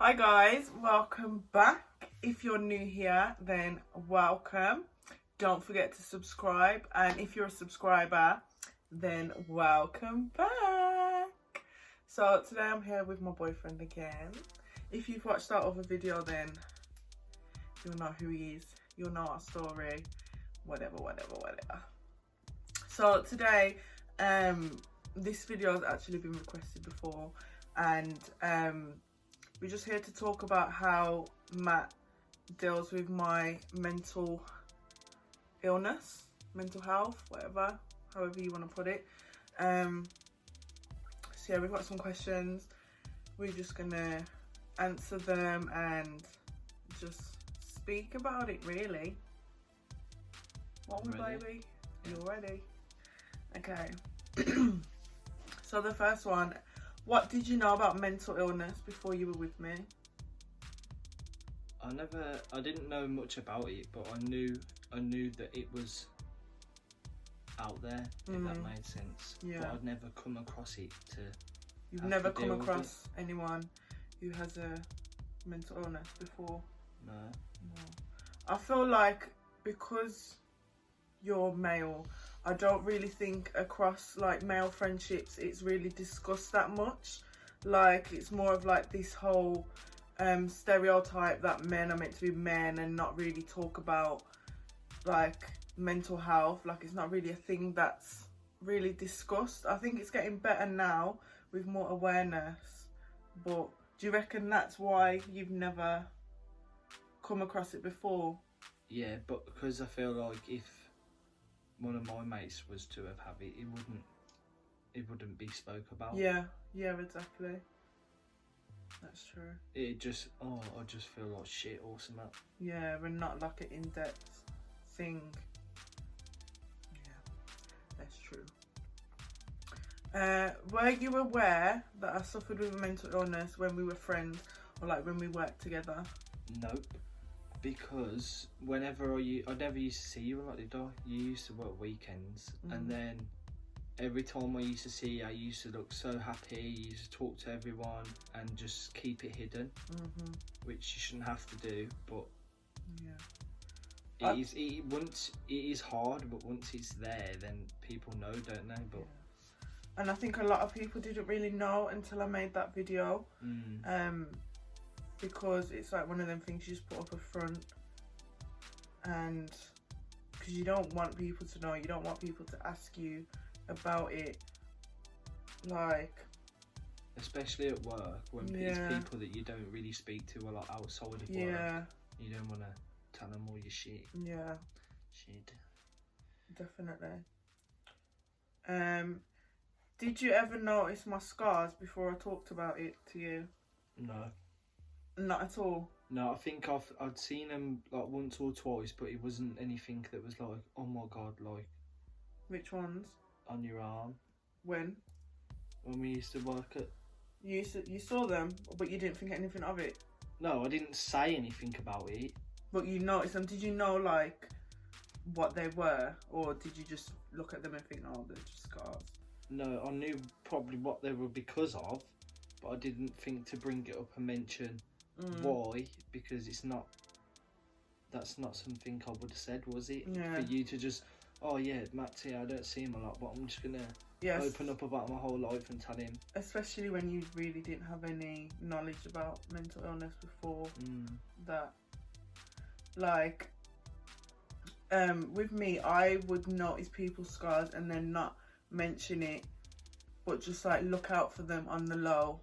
Hi guys, welcome back. If you're new here, then welcome. Don't forget to subscribe, and if you're a subscriber, then welcome back. So today I'm here with my boyfriend again. If you've watched our other video, then you'll know who he is, you'll know our story, whatever. So today, this video has actually been requested before, and we're just here to talk about how Matt deals with my mental illness, mental health, however you want to put it. So yeah, we've got some questions. We're just gonna answer them and just speak about it, really. What we, baby? You're ready? Okay. So the first one. What did you know about mental illness before you were with me? I didn't know much about it, but I knew that it was out there, if that made sense. Yeah. But I'd never come across it to. You've never come across anyone who has a mental illness before? No. I feel like because you're male, I don't really think across like male friendships it's really discussed that much. Like it's more of like this whole stereotype that men are meant to be men and not really talk about like mental health. Like it's not really a thing that's really discussed. I think it's getting better now with more awareness, but do you reckon that's why you've never come across it before? Yeah, but because I feel like if one of my mates was to have had it, it wouldn't be spoke about. Yeah, exactly. That's true. It just, I just feel like shit or something. Yeah, we're not like an in-depth thing. Yeah, that's true. Were you aware that I suffered with a mental illness when we were friends or like when we worked together? Nope. Because I never used to see you a lot, did I? You used to work weekends, and then every time I used to see you, I used to look so happy. You used to talk to everyone and just keep it hidden, which you shouldn't have to do. But yeah, it is hard, but once it's there, then people know, don't they? But and I think a lot of people didn't really know until I made that video. Because it's like one of them things you just put up a front, and because you don't want people to know, you don't want people to ask you about it, like especially at work when it's people that you don't really speak to a lot outside of work. You don't want to tell them all your shit. Definitely. Did you ever notice my scars before I talked about it to you? No. Not at all? No, I think I'd seen them like once or twice, but it wasn't anything that was like, oh my god, like. Which ones? On your arm. When? When we used to work at. You saw them, but you didn't think anything of it? No, I didn't say anything about it. But you noticed them. Did you know like what they were, or did you just look at them and think, oh, they're just scars? No, I knew probably what they were because of, but I didn't think to bring it up and mention why, because that's not something I would have said, was it? Yeah. For you to just, oh yeah, Matt's here, I don't see him a lot, but I'm just gonna open up about my whole life and tell him. Especially when you really didn't have any knowledge about mental illness before that. Like, with me, I would notice people's scars and then not mention it, but just like look out for them on the low,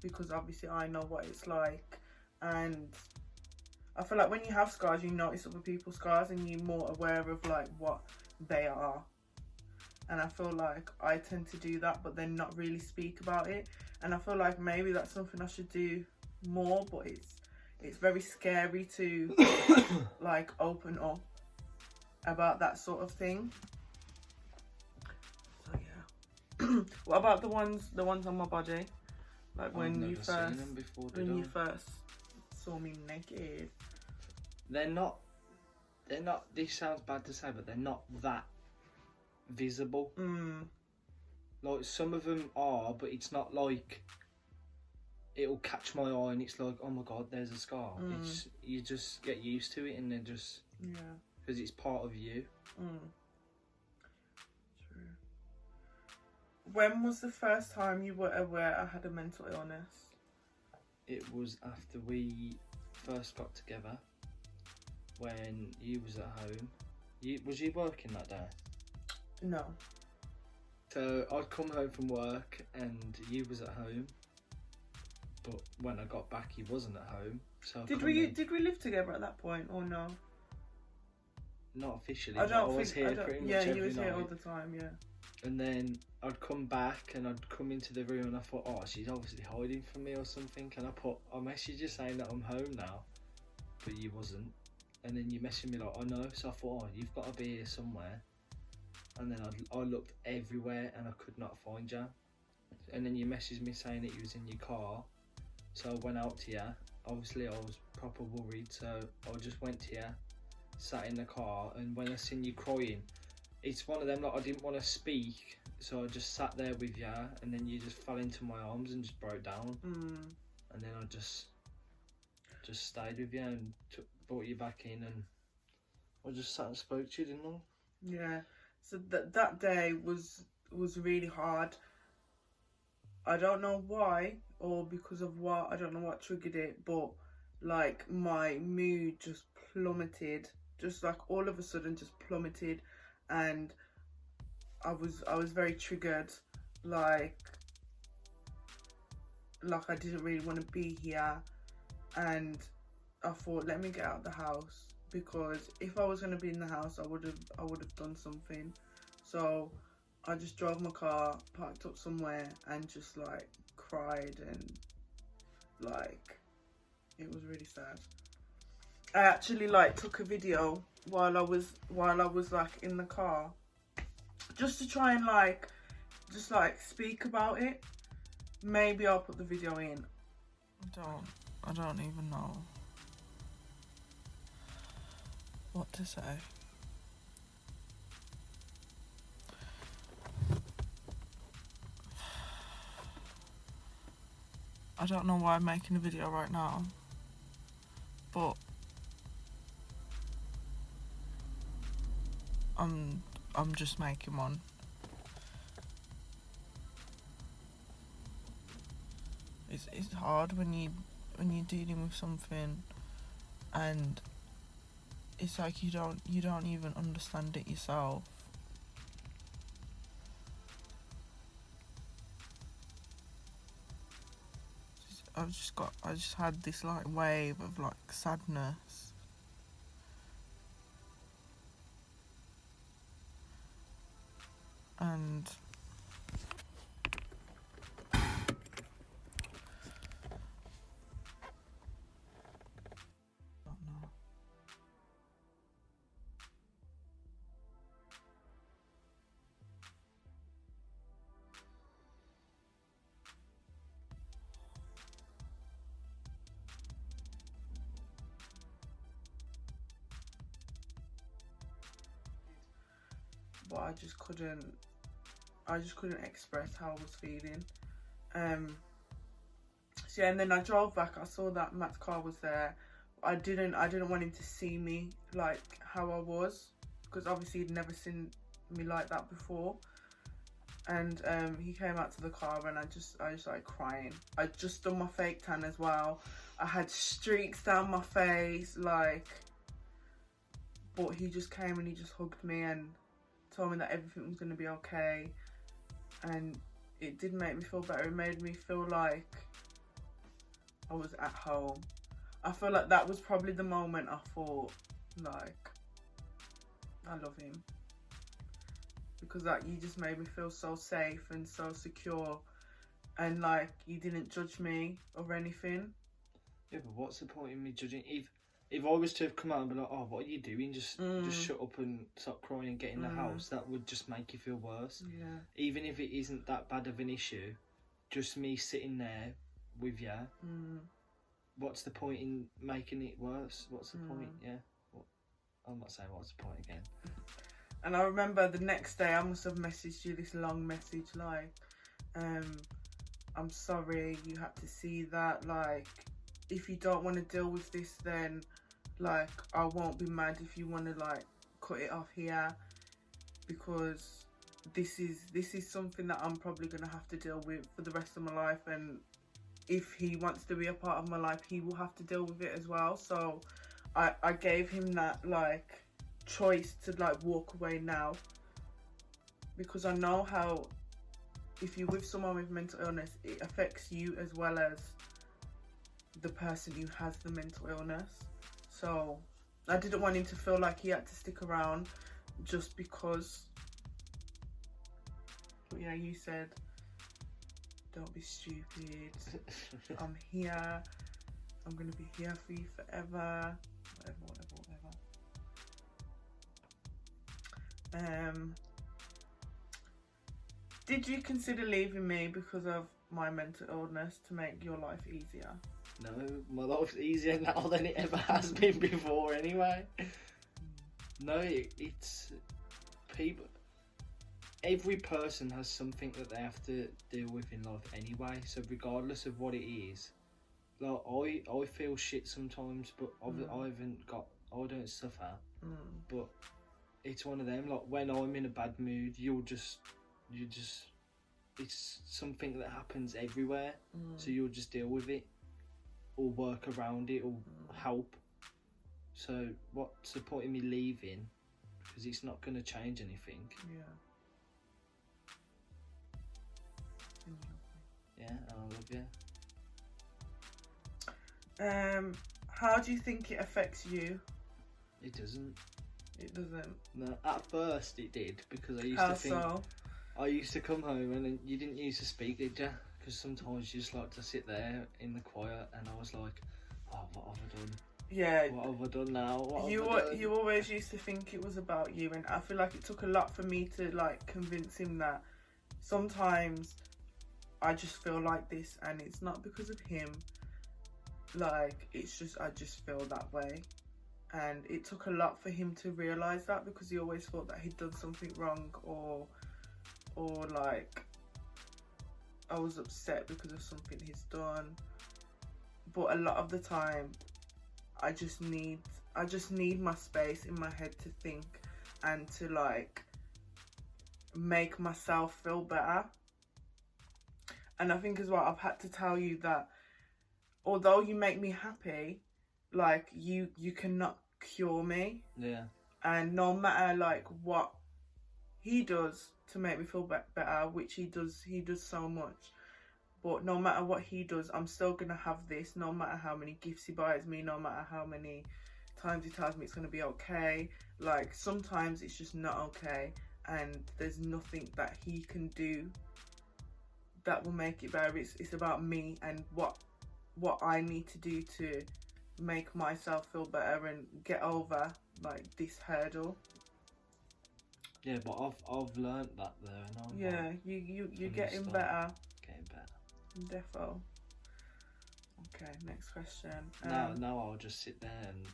because obviously I know what it's like. And I feel like when you have scars, you notice other people's scars and you're more aware of like what they are. And I feel like I tend to do that, but then not really speak about it. And I feel like maybe that's something I should do more, but it's very scary to like open up about that sort of thing. So yeah. What about the ones on my body? Like when you first saw me naked. They're not, this sounds bad to say, but they're not that visible. Like some of them are, but it's not like it'll catch my eye and it's like, oh my god, there's a scar. It's, you just get used to it and then just, because it's part of you. True. When was the first time you were aware I had a mental illness? It was after we first got together, when you was at home. Was you working that day? No. So I'd come home from work and you was at home, but when I got back, he wasn't at home. So did we live together at that point or no? Not officially. I was here pretty much every night. Yeah, you was here all the time. Yeah. And then I'd come back and I'd come into the room and I thought, oh, she's obviously hiding from me or something. And I messaged you saying that I'm home now, but you wasn't. And then you messaged me like, oh no. So I thought, oh, you've got to be here somewhere. And then I looked everywhere and I could not find you. And then you messaged me saying that you was in your car. So I went out to you. Obviously I was proper worried, so I just went to you, sat in the car, and when I seen you crying, it's one of them, like, I didn't want to speak, so I just sat there with you, and then you just fell into my arms and just broke down. And then I just stayed with you and brought you back in, and I just sat and spoke to you, didn't I? Yeah. So that day was really hard. I don't know why or because of what. I don't know what triggered it, but like my mood just plummeted. Just like all of a sudden just plummeted, and I was very triggered. Like I didn't really want to be here, and I thought, let me get out of the house, because if I was going to be in the house, I would have done something. So I just drove my car, parked up somewhere, and just like cried, and like it was really sad. I actually like took a video while I was like in the car, just to try and like speak about it. Maybe I'll put the video in. I don't even know what to say. I don't know why I'm making a video right now, but I'm just making one. It's hard when you're dealing with something and it's like you don't even understand it yourself. I just had this like wave of like sadness. And but I just couldn't express how I was feeling. So yeah, and then I drove back. I saw that Matt's car was there. I didn't want him to see me like how I was, because obviously he'd never seen me like that before. And he came out to the car, and I just started crying. I just done my fake tan as well. I had streaks down my face, like. But he just came and he just hugged me and told me that everything was going to be okay, and it did make me feel better. It made me feel like I was at home. I feel like that was probably the moment I thought, like, I love him, because like you just made me feel so safe and so secure, and like you didn't judge me or anything. Yeah, but what's the point in me judging? If I was to have come out and be like, oh, what are you doing? Just shut up and stop crying and get in the house, that would just make you feel worse. Yeah. Even if it isn't that bad of an issue, just me sitting there with you, what's the point in making it worse? What's the point? Yeah. I'm not saying what's the point again. And I remember the next day I must have messaged you this long message like, I'm sorry you had to see that. Like, if you don't want to deal with this, then like I won't be mad if you want to like cut it off here, because this is something that I'm probably gonna have to deal with for the rest of my life, and if he wants to be a part of my life, he will have to deal with it as well. So I gave him that like choice to like walk away now, because I know how if you're with someone with mental illness, it affects you as well as the person who has the mental illness. So I didn't want him to feel like he had to stick around just because. But yeah, you said, don't be stupid. I'm here. I'm gonna be here for you forever. Whatever. Did you consider leaving me because of my mental illness to make your life easier? No, my life's easier now than it ever has been before anyway. No, it's people. Every person has something that they have to deal with in life anyway, so regardless of what it is, like I feel shit sometimes, but I don't suffer, but it's one of them, like when I'm in a bad mood, it's something that happens everywhere, so you'll just deal with it, or work around it, or help. So what's the point in me leaving, because it's not going to change anything. Yeah, I love you. How do you think it affects you? It doesn't. It doesn't? No, at first it did, because I used How to think... so? I used to come home and then you didn't used to speak, did you? Because sometimes you just like to sit there in the quiet, and I was like, oh, what have I done? Yeah. What have I done now? You always used to think it was about you, and I feel like it took a lot for me to like convince him that sometimes I just feel like this and it's not because of him. Like, it's just, I just feel that way. And it took a lot for him to realise that, because he always thought that he'd done something wrong, or like I was upset because of something he's done. But a lot of the time I just need my space in my head to think and to like make myself feel better. And I think as well, I've had to tell you that although you make me happy, like you cannot cure me. Yeah. And no matter like what he does to make me feel better, which he does so much, but no matter what he does, I'm still gonna have this, no matter how many gifts he buys me, no matter how many times he tells me it's gonna be okay. Like, sometimes it's just not okay, and there's nothing that he can do that will make it better. It's about me and what I need to do to make myself feel better and get over like this hurdle. Yeah, but I've learned that there, and you're getting better. Getting better. Defo. Okay, next question. Now I'll just sit there and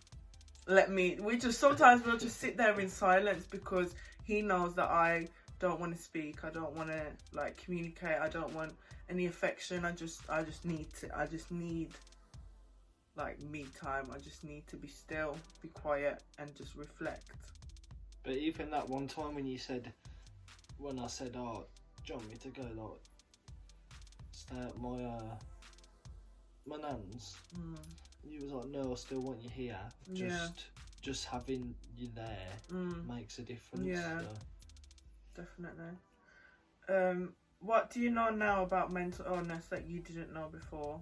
sometimes we'll just sit there in silence, because he knows that I don't want to speak. I don't want to like communicate. I don't want any affection. I just need like me time. I just need to be still, be quiet, and just reflect. But even that one time when I said, oh, do you want me to go like stay at my nan's? You was like, no, I still want you here. Just having you there makes a difference. Yeah, so. Definitely. What do you know now about mental illness that you didn't know before?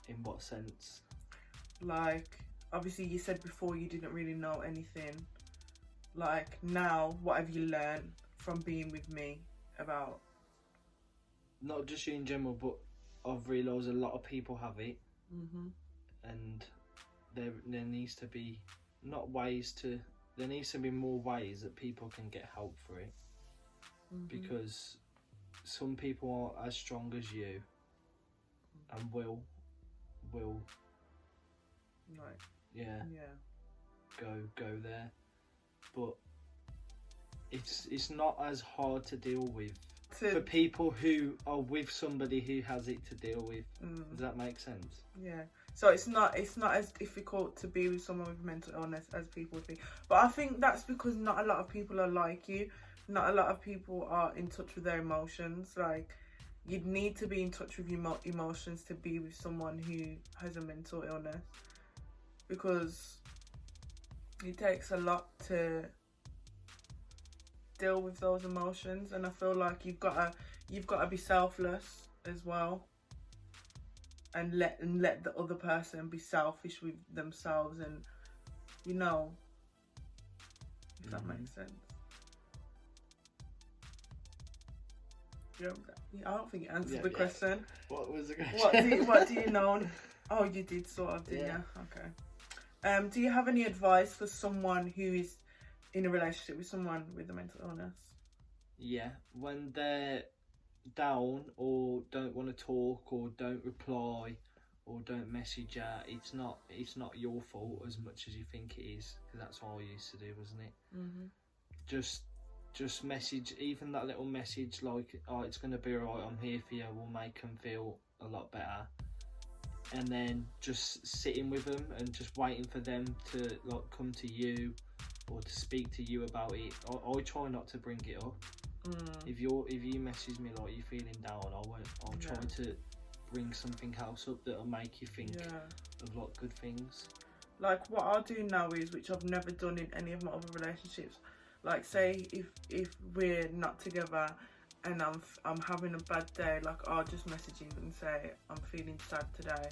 In what sense? Like, obviously you said before you didn't really know anything. Like, now, what have you learned from being with me about? Not just you in general, but I've realised a lot of people have it. And there needs to be there needs to be more ways that people can get help for it. Because some people aren't as strong as you and will go there, but it's not as hard to deal with for people who are with somebody who has it to deal with. Does that make sense? Yeah. So it's not as difficult to be with someone with mental illness as people think. But I think that's because not a lot of people are like you. Not a lot of people are in touch with their emotions. Like, you'd need to be in touch with your emotions to be with someone who has a mental illness, because it takes a lot to deal with those emotions. And I feel like you've got to be selfless as well, and let the other person be selfish with themselves, and if that makes sense. I don't think you answered the question. What was the question? What do you know? Oh, you did sort of, didn't you? Okay. Do you have any advice for someone who is in a relationship with someone with a mental illness? Yeah, when they're down or don't want to talk or don't reply or don't message you, it's not your fault as much as you think it is, because that's what I used to do, wasn't it? Just message, even that little message like, oh, it's going to be alright, I'm here for you, will make them feel a lot better. And then just sitting with them and just waiting for them to like come to you or to speak to you about it. I try not to bring it up. If you message me like you're feeling down, I'll try to bring something else up that'll make you think of like good things. Like what I'll do now is, which I've never done in any of my other relationships, like say if we're not together and I'm having a bad day, like I'll just message him and say I'm feeling sad today,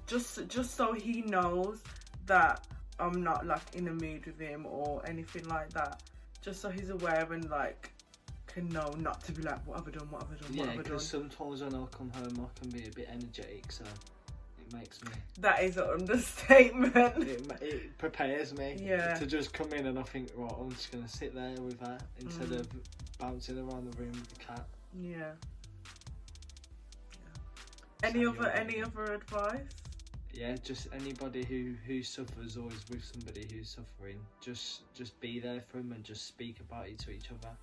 just so he knows that I'm not like in a mood with him or anything like that, just so he's aware and like can know not to be like, what have I done? Yeah, because sometimes when I come home I can be a bit energetic, so it makes me... That is an understatement. It prepares me to just come in and I think, right, I'm just going to sit there with her instead of bouncing around the room with the cat. Yeah. Any other advice? Yeah, just anybody who suffers or is with somebody who's suffering, just be there for them and just speak about it to each other,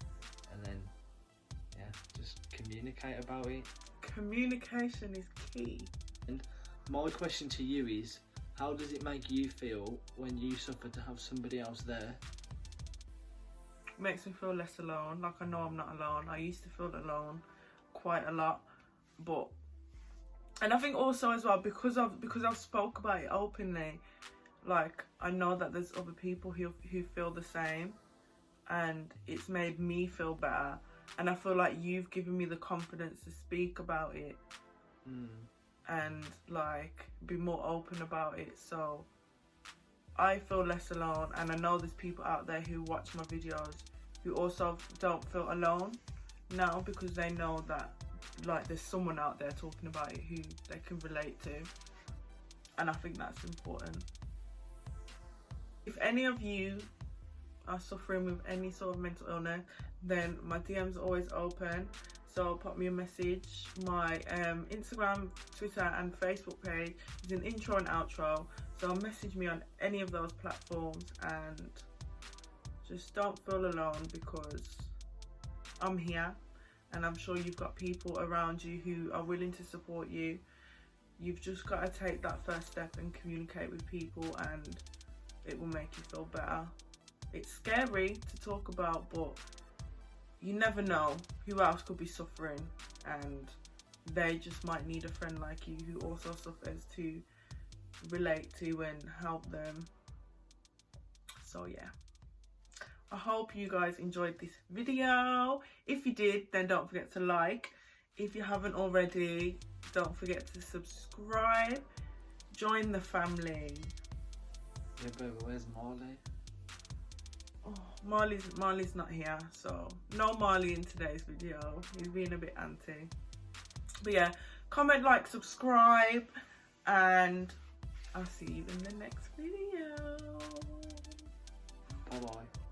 and then just communicate about it. Communication is key. And my question to you is, how does it make you feel when you suffer to have somebody else there? It makes me feel less alone. Like, I know I'm not alone. I used to feel alone quite a lot, and I think also as well, because I've spoke about it openly, like I know that there's other people who feel the same, and it's made me feel better. And I feel like you've given me the confidence to speak about it and like be more open about it. So I feel less alone, and I know there's people out there who watch my videos who also don't feel alone now, because they know that like there's someone out there talking about it who they can relate to, and I think that's important. If any of you are suffering with any sort of mental illness, then my DM's are always open, so pop me a message. My Instagram, Twitter and Facebook page is an intro and outro, so message me on any of those platforms, and just don't feel alone, because I'm here. And I'm sure you've got people around you who are willing to support you. You've just got to take that first step and communicate with people, and it will make you feel better. It's scary to talk about, but you never know who else could be suffering, and they just might need a friend like you who also suffers to relate to and help them. So yeah. I hope you guys enjoyed this video. If you did, then don't forget to like. If you haven't already, don't forget to subscribe. Join the family. Yeah, but where's Marley? Oh, Marley's not here, so no Marley in today's video. He's being a bit anti. But yeah, comment, like, subscribe, and I'll see you in the next video. Bye bye.